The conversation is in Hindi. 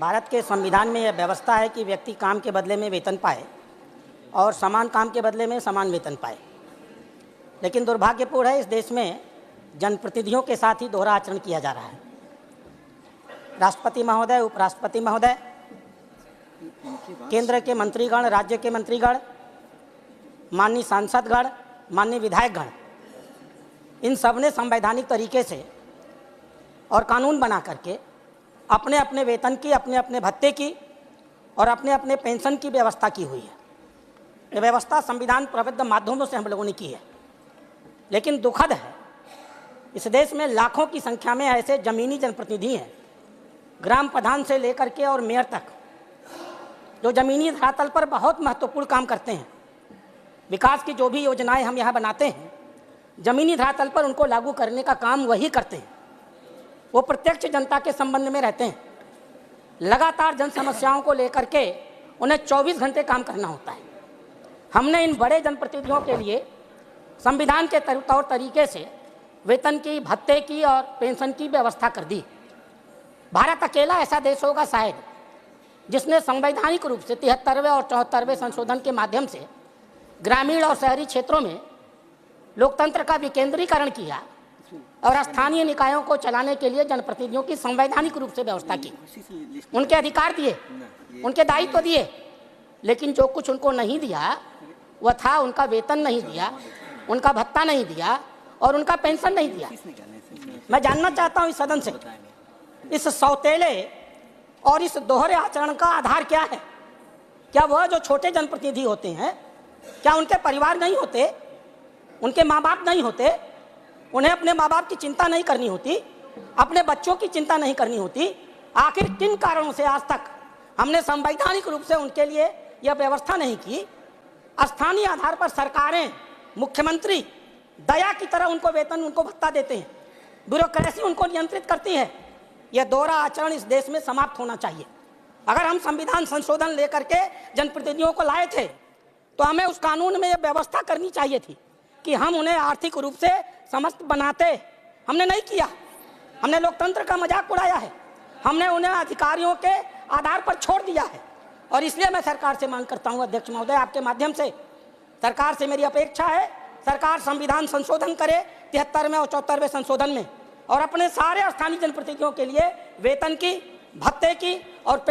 भारत के संविधान में यह व्यवस्था है कि व्यक्ति काम के बदले में वेतन पाए और समान काम के बदले में समान वेतन पाए। लेकिन दुर्भाग्यपूर्ण है, इस देश में जनप्रतिनिधियों के साथ ही दोहरा आचरण किया जा रहा है। राष्ट्रपति महोदय, उपराष्ट्रपति महोदय, केंद्र के मंत्रीगण, राज्य के मंत्रीगण, माननीय सांसदगण, माननीय विधायकगण, इन सब ने संवैधानिक तरीके से और कानून बना करके अपने अपने वेतन की, अपने अपने भत्ते की और अपने अपने पेंशन की व्यवस्था की हुई है। ये व्यवस्था संविधान प्रबद्ध माध्यमों से हम लोगों ने की है। लेकिन दुखद है, इस देश में लाखों की संख्या में ऐसे जमीनी जनप्रतिनिधि हैं, ग्राम प्रधान से लेकर के और मेयर तक, जो जमीनी धरातल पर बहुत महत्वपूर्ण काम करते हैं। विकास की जो भी योजनाएं हम यहाँ बनाते हैं, जमीनी धरातल पर उनको लागू करने का काम वही करते हैं। वो प्रत्यक्ष जनता के संबंध में रहते हैं। लगातार जन समस्याओं को लेकर के उन्हें 24 घंटे काम करना होता है। हमने इन बड़े जनप्रतिनिधियों के लिए संविधान के तौर तरीके से वेतन की, भत्ते की और पेंशन की व्यवस्था कर दी। भारत अकेला ऐसा देश होगा शायद जिसने संवैधानिक रूप से 73वें और 74वें संशोधन के माध्यम से ग्रामीण और शहरी क्षेत्रों में लोकतंत्र का विकेंद्रीकरण किया और स्थानीय निकायों को चलाने के लिए जनप्रतिनिधियों की संवैधानिक रूप से व्यवस्था की। उनके अधिकार दिए, उनके दायित्व दिए, लेकिन जो कुछ उनको नहीं दिया वह था उनका वेतन नहीं दिया, उनका भत्ता नहीं दिया और उनका पेंशन नहीं दिया। मैं जानना चाहता हूं इस सदन से, इस सौतेले और इस दोहरे आचरण का आधार क्या है? क्या वह जो छोटे जनप्रतिनिधि होते हैं, क्या उनके परिवार नहीं होते, उनके माँ बाप नहीं होते, उन्हें अपने माँ बाप की चिंता नहीं करनी होती, अपने बच्चों की चिंता नहीं करनी होती? आखिर किन कारणों से आज तक हमने संवैधानिक रूप से उनके लिए यह व्यवस्था नहीं की? स्थानीय आधार पर सरकारें, मुख्यमंत्री दया की तरह उनको वेतन, उनको भत्ता देते हैं, ब्यूरोक्रेसी उनको नियंत्रित करती है। यह दोहरा आचरण इस देश में समाप्त होना चाहिए। अगर हम संविधान संशोधन लेकर के जनप्रतिनिधियों को लाए थे तो हमें उस कानून में यह व्यवस्था करनी चाहिए थी कि हम उन्हें आर्थिक रूप से समस्त बनाते। हमने नहीं किया, हमने लोकतंत्र का मजाक उड़ाया है, हमने उन्हें अधिकारियों के आधार पर छोड़ दिया है। और इसलिए मैं सरकार से मांग करता हूं, अध्यक्ष महोदय, आपके माध्यम से सरकार से मेरी अपेक्षा है, सरकार संविधान संशोधन करे 73वें और 74वें संशोधन में और अपने सारे स्थानीय जनप्रतिनिधियों के लिए वेतन की, भत्ते की और